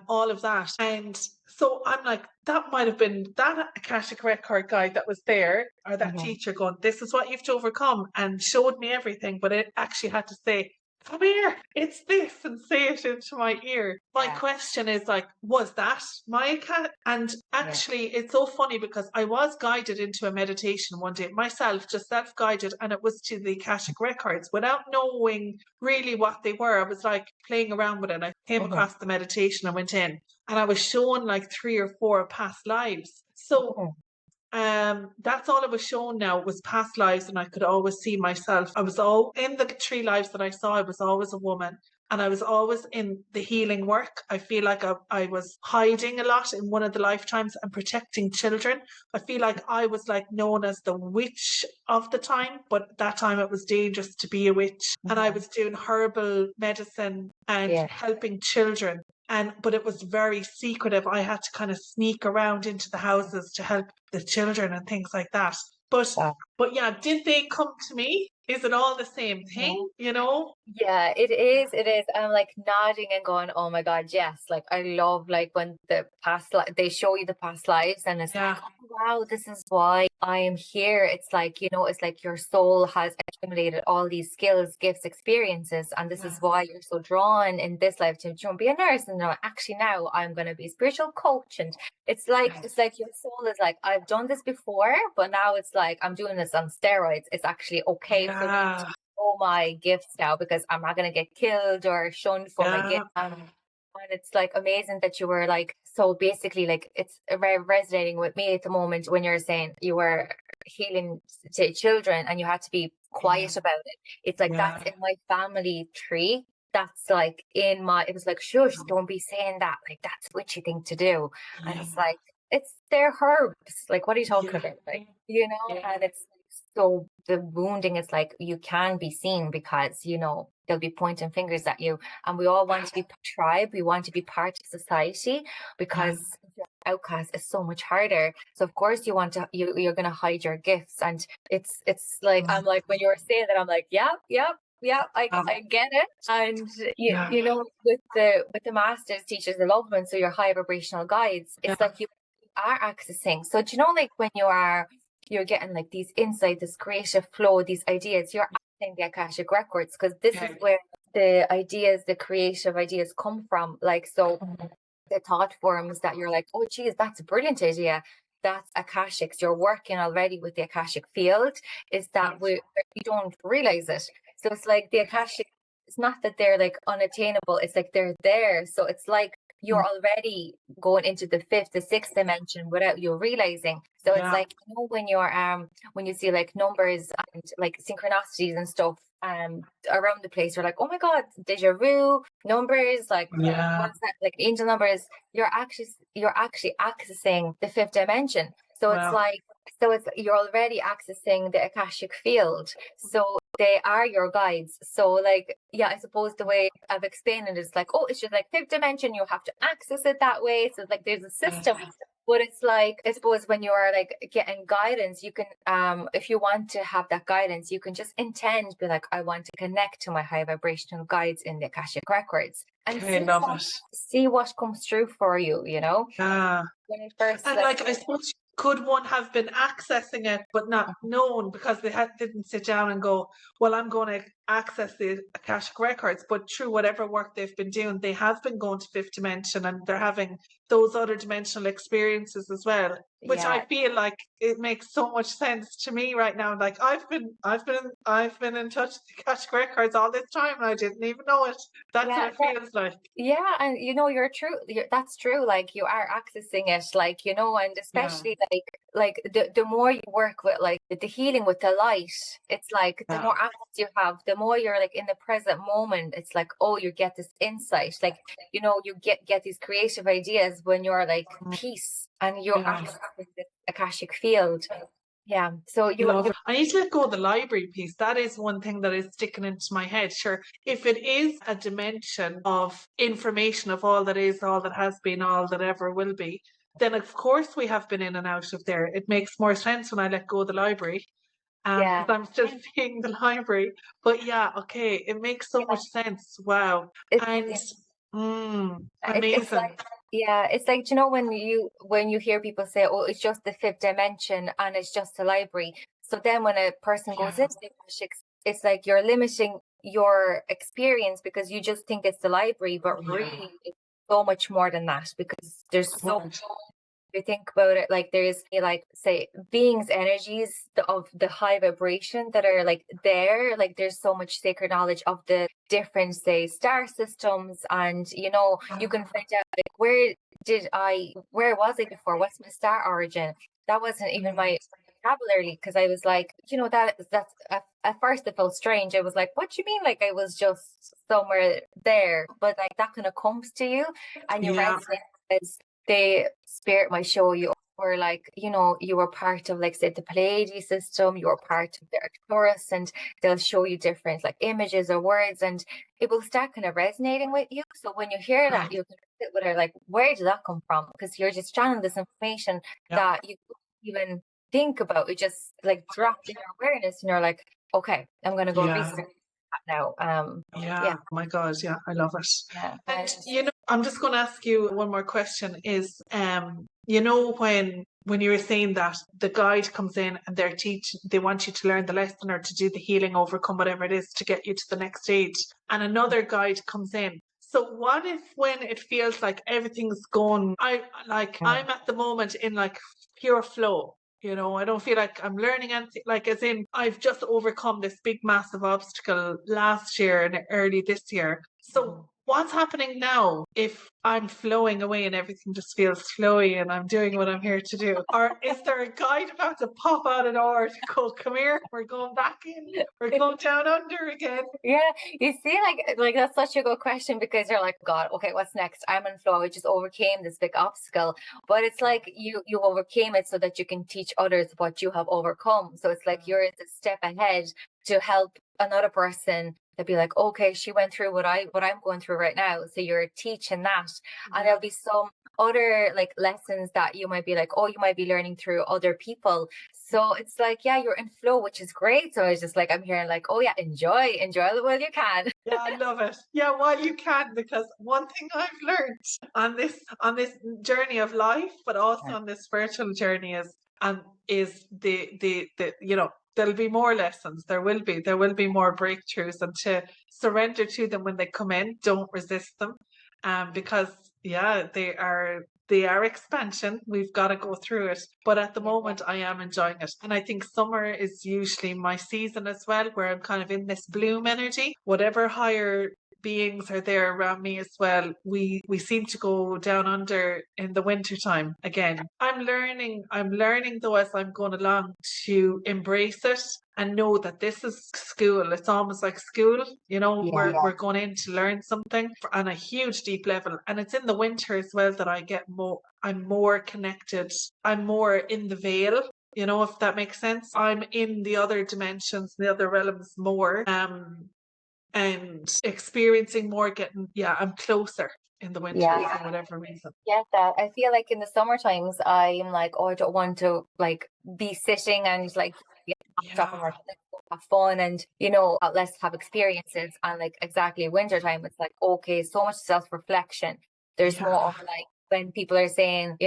all of that. And so I'm like, that might have been that Akashic Record guide that was there, or that teacher going, this is what you have to overcome, and showed me everything. But it actually had to say, come here, it's this, and say it into my ear. My question is like, was that my cat? And actually, it's so funny because I was guided into a meditation one day myself, just self-guided, and it was to the Akashic Records without knowing really what they were. I was like playing around with it. I came across the meditation and went in, and I was shown like 3 or 4 past lives. So that's all I was shown now was past lives, and I could always see myself. I was all in the 3 lives that I saw, I was always a woman, and I was always in the healing work. I feel like I was hiding a lot in one of the lifetimes and protecting children. I feel like I was like known as the witch of the time, but at that time it was dangerous to be a witch. And I was doing herbal medicine and helping children. But it was very secretive. I had to kind of sneak around into the houses to help the children and things like that. But yeah, did they come to me? Is it all the same thing? Yeah, it is. It is. I'm like nodding and going, oh my God, yes. Like I love like when they show you the past lives, and it's like, oh, wow, this is why I am here. It's like, it's like your soul has accumulated all these skills, gifts, experiences, and this is why you're so drawn in this life to be a nurse. And actually now I'm going to be a spiritual coach. And it's like your soul is like, I've done this before, but now it's like I'm doing this on steroids. It's actually okay for me to show my gifts now, because I'm not going to get killed or shunned for my gift. And it's like amazing that you were like, so basically like it's very resonating with me at the moment when you're saying you were healing to children and you had to be quiet about it. It's like that's in my family tree. That's like it was like, shush, don't be saying that. Like that's what you think to do. And it's like, it's their herbs. Like, what are you talking about? Like, and it's so the wounding is like you can be seen because they'll be pointing fingers at you, and we all want to be tribe. We want to be part of society, because outcast is so much harder. So of course you're going to hide your gifts, and it's like I'm like when you were saying that, I'm like, yeah, I get it. And with the masters, teachers, the loved ones, so your high vibrational guides, it's like you are accessing. So do like when you're getting like these insights, this creative flow, these ideas, you're accessing the Akashic Records, because this is where the creative ideas come from. Like, so the thought forms that you're like, oh geez, that's a brilliant idea. That's Akashics. You're working already with the Akashic field. Is that you don't realize it. So it's like the Akashic, it's not that they're like unattainable, it's like they're there. So it's like you're already going into the fifth, the sixth dimension without you realizing. So it's Yeah. like, when you're when you see like numbers and like synchronicities and stuff around the place, you're like, oh my God, deja vu, numbers, like Yeah. what's that? Like angel numbers, you're actually accessing the fifth dimension. So it's Wow. like, you're already accessing the Akashic field. So they are your guides. So like, yeah, I suppose the way I've explained it is like, oh, it's just like fifth dimension, you have to access it that way. So like there's a system. But it's like, I suppose when you are like getting guidance, you can, if you want to have that guidance, you can just intend, be like, I want to connect to my high vibrational guides in the Akashic Records and Okay, love it. see what comes through for you, Yeah. When it first, And like, I suppose, could one have been accessing it but not known because they didn't sit down and go, well, I'm going to access the Akashic Records, but through whatever work they've been doing, they have been going to fifth dimension and they're having those other dimensional experiences as well, which I feel like it makes so much sense to me right now. Like I've been in touch with the Akashic Records all this time and I didn't even know it. That's what it feels like. Yeah, and that's true. Like you are accessing it, like, and especially like the more you work with like the healing with the light, it's like the more access you have, the more you're like in the present moment. It's like, oh, you get this insight, like, you get these creative ideas when you're like peace and you're accessing the Akashic field. Yeah. So I need to let go of the library piece. That is one thing that is sticking into my head. Sure, if it is a dimension of information of all that is, all that has been, all that ever will be, then of course we have been in and out of there. It makes more sense when I let go of the library. Because I'm still seeing the library. But yeah, okay, it makes so much sense. Wow. And It's amazing. like, it's like, when you hear people say, oh, it's just the fifth dimension and it's just a library. So then when a person goes into the Akashic, it's like you're limiting your experience because you just think it's the library, but really it's so much more than that, because there's so much. You think about it, like there's like, say, beings, energies of the high vibration that are like there, like there's so much sacred knowledge of the different, say, star systems, and you can find out like, where was I before, what's my star origin. That wasn't even my vocabulary, because I was like, that's at first it felt strange. I was like, what do you mean, like I was just somewhere there? But like that kind of comes to you and you resonate, because the spirit might show you, or like, you were part of, like, say, the Pleiades system, you were part of the Arcturus, and they'll show you different like images or words, and it will start kind of resonating with you. So when you hear that, you can sit with her like, where did that come from? Because you're just channeling this information that you couldn't even think about. It just like dropped in your awareness, and you're like, okay, I'm gonna go research that now. Oh my God, I love it. And I'm just going to ask you one more question is, when you were saying that the guide comes in and they want you to learn the lesson or to do the healing, overcome whatever it is to get you to the next stage, and another guide comes in. So what if when it feels like everything's going, I'm at the moment in like pure flow. I don't feel like I'm learning anything, like as in I've just overcome this big massive obstacle last year and early this year. So what's happening now if I'm flowing away and everything just feels flowy and I'm doing what I'm here to do? Or is there a guide about to pop out an hour to go, come here, we're going back in, we're going down under again? Yeah, you see, like that's such a good question, because you're like, God, okay, what's next? I'm in flow. I just overcame this big obstacle, but it's like you overcame it so that you can teach others what you have overcome. So it's like you're the step ahead to help another person to be like, okay, she went through what I'm going through right now. So you're teaching that, and there'll be some other like lessons that you might be like, oh, you might be learning through other people. So it's like, you're in flow, which is great. So it's just like, I'm hearing like, oh yeah, enjoy it while you can. Yeah, I love it. Yeah, while you can, because one thing I've learned on this journey of life, but also on this spiritual journey is the there'll be more lessons. There will be more breakthroughs, and to surrender to them when they come in. Don't resist them, because Yeah, they are expansion. We've got to go through it. But at the Yeah. moment I am enjoying it. And I think summer is usually my season as well, where I'm kind of in this bloom energy. Whatever higher beings are there around me as well, we seem to go down under in the winter time again. I'm learning though as I'm going along to embrace it and know that this is school. It's almost like school, you know, Yeah. we're going in to learn something on a huge deep level. And it's in the winter as well that I'm more connected. I'm more in the veil, you know, if that makes sense. I'm in the other dimensions, the other realms more. And experiencing more, I'm closer in the winter Yeah. for whatever reason. Get that. I feel like in the summer times, I'm like, oh, I don't want to like be sitting and like get laptop and Yeah, like let's go have fun and let's have experiences. And like exactly winter time, it's like okay, so much self-reflection. There's more yeah, of like when people are saying,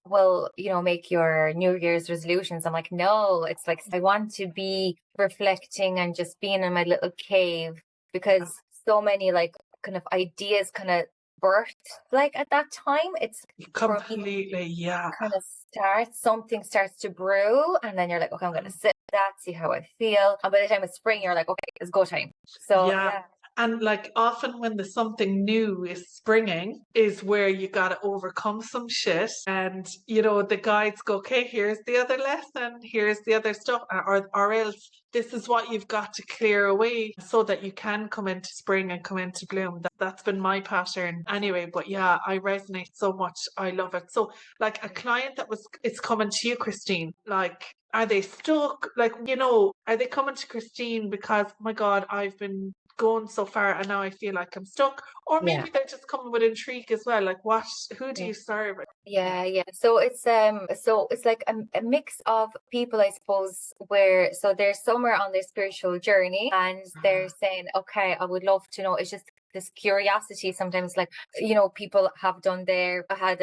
well, make your New Year's resolutions. I'm like, no, it's like I want to be reflecting and just being in my little cave because so many like kind of ideas kind of birthed like at that time. It's for me completely. Yeah, kind of something starts to brew and then you're like, okay, I'm gonna sit with that, see how I feel. And by the time it's spring, you're like, okay, it's go time. So yeah. yeah. And like often when the something new is springing is where you got to overcome some shit. And, you know, the guides go, okay, here's the other lesson, here's the other stuff, or else this is what you've got to clear away so that you can come into spring and come into bloom. That's been my pattern anyway. But yeah, I resonate so much. I love it. So, like a client it's coming to you, Christine, like, are they stuck? Like, you know, are they coming to Christine because, oh my God, I've been going so far and now I feel like I'm stuck? Or Yeah. maybe they're just coming with intrigue as well. Like, who do Yeah. you serve? Yeah. So it's like a mix of people, I suppose, where so they're somewhere on their spiritual journey and they're saying, okay, I would love to know. It's just this curiosity sometimes, like, people have done I had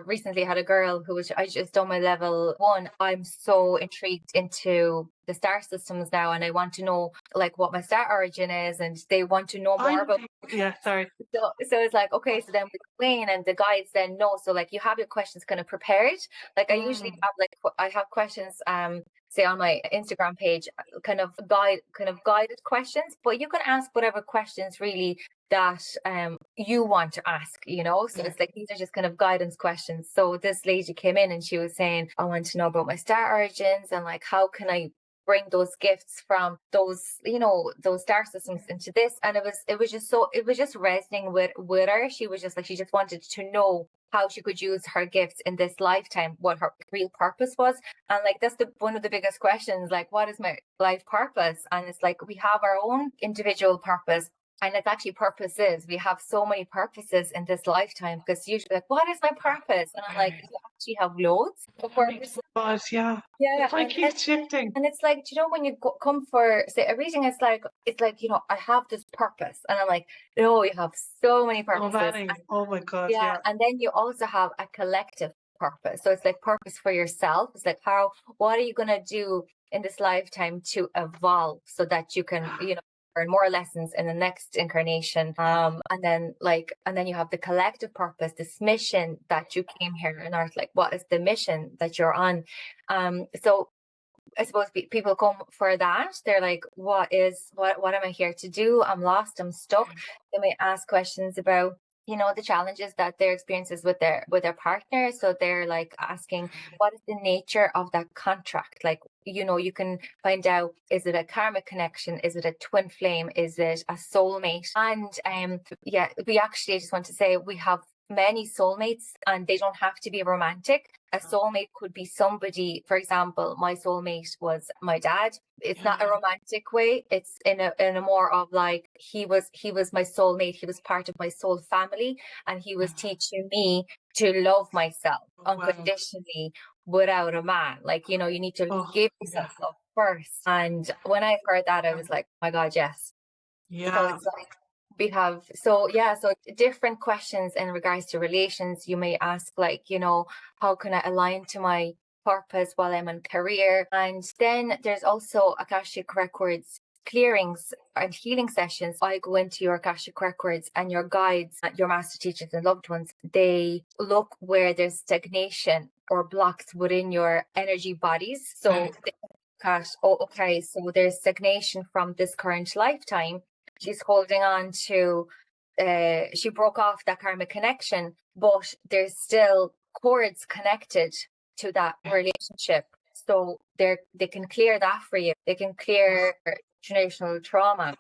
recently had a girl who was, I just done my level 1. I'm so intrigued into the star systems now and I want to know like what my star origin is and they want to know more about. Yeah, sorry. So it's like, okay, so then we explain and the guides then know. So like you have your questions kind of prepared. Like I usually have I have questions, say on my Instagram page, kind of guided questions, but you can ask whatever questions really that you want to ask, So it's like these are just kind of guidance questions. So this lady came in and she was saying, I want to know about my star origins and like how can I bring those gifts from those those star systems into this. And it was just resonating with her. She was just like, she just wanted to know how she could use her gifts in this lifetime, what her real purpose was. And like that's one of the biggest questions, like what is my life purpose? And it's like we have our own individual purpose. And it's actually purposes. We have so many purposes in this lifetime because usually like, what is my purpose? And I'm like, you actually have loads of purposes. But yeah, Yeah. it's like keep shifting. And it's like, when you come for, say, a reading, it's like, I have this purpose. And I'm like, no, you have so many Oh, purposes. Manny. Oh my God, Yeah. yeah. And then you also have a collective purpose. So it's like purpose for yourself. It's like, what are you going to do in this lifetime to evolve so that you can, learn more lessons in the next incarnation. And then you have the collective purpose, this mission that you came here on earth. Like, what is the mission that you're on? So I suppose people come for that. They're like, what am I here to do? I'm lost. I'm stuck. They may ask questions about, the challenges that their experiences with their partner. So they're like asking, what is the nature of that contract? Like, you can find out, is it a karmic connection? Is it a twin flame? Is it a soulmate? And we actually just want to say we have many soulmates and they don't have to be romantic. A soulmate could be somebody, for example, my soulmate was my dad. It's not a romantic way. It's in a more of like, he was my soulmate. He was part of my soul family and he was teaching me to love myself unconditionally without a man. Like, you need to give yourself love first. And when I heard that, I was like, oh my God, yes. So it's like, we have so different questions in regards to relations. You may ask, like, how can I align to my purpose while I'm in career? And then there's also Akashic Records clearings and healing sessions, I go into your Akashic Records, and your guides, your master teachers and loved ones, they look where there's stagnation or blocks within your energy bodies. So they look at, oh, okay, so there's stagnation from this current lifetime. She's holding on to, she broke off that karmic connection, but there's still cords connected to that relationship. So they can clear that for you. They can clear generational trauma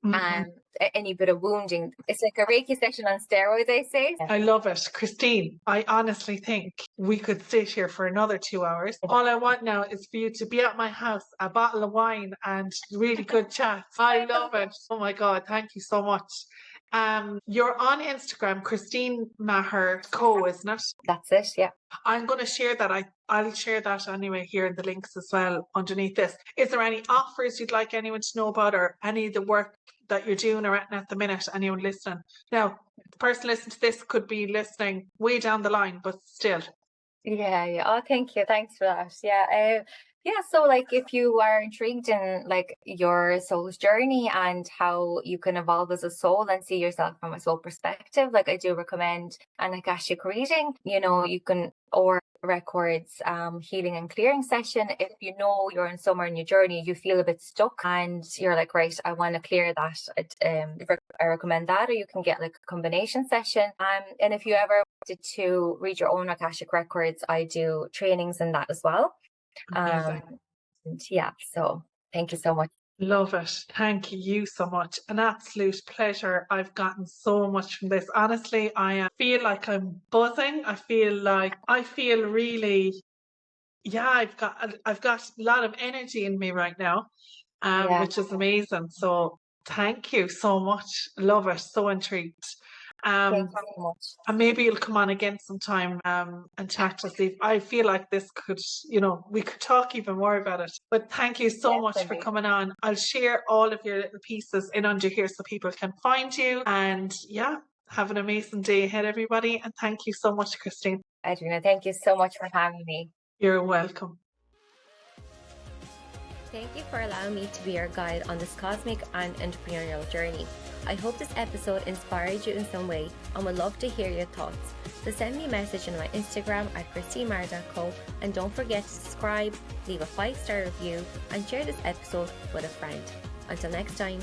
and any bit of wounding. It's like a Reiki session on steroids, I say. I love it. Christine, I honestly think we could sit here for another 2 hours. All I want now is for you to be at my house, a bottle of wine and really good chats. I love it. Oh my God, thank you so much. You're on Instagram, Christine Maher Co, isn't it? That's it, yeah. I'm going to share that. I'll share that anyway here in the links as well underneath this. Is there any offers you'd like anyone to know about, or any of the work that you're doing or at the minute, anyone listening? Now, the person listening to this could be listening way down the line, but still. Yeah. Oh, thank you. Thanks for that. Yeah. So like, if you are intrigued in like your soul's journey and how you can evolve as a soul and see yourself from a soul perspective, like I do recommend an Akashic reading. You can, or records healing and clearing session. If you know you're in somewhere in your journey, you feel a bit stuck and you're like, right, I want to clear that. I recommend that, or you can get like a combination session. And if you ever wanted to read your own Akashic records, I do trainings in that as well. And yeah, so thank you so much. Love it. Thank you so much. An absolute pleasure. I've gotten so much from this. Honestly, I feel like I'm buzzing. I feel really, yeah, I've got a lot of energy in me right now, which is amazing. So thank you so much. Love it. So intrigued. Thank you so much. And maybe you'll come on again sometime and chat to see. I feel like this could, we could talk even more about it. But thank you so much for coming on. I'll share all of your little pieces in under here so people can find you. And yeah, have an amazing day ahead, everybody. And thank you so much, Christine. Edwina, thank you so much for having me. You're welcome. Thank you for allowing me to be your guide on this cosmic and entrepreneurial journey. I hope this episode inspired you in some way and would love to hear your thoughts. So send me a message on my Instagram at christinemar.co, and don't forget to subscribe, leave a 5-star review and share this episode with a friend. Until next time.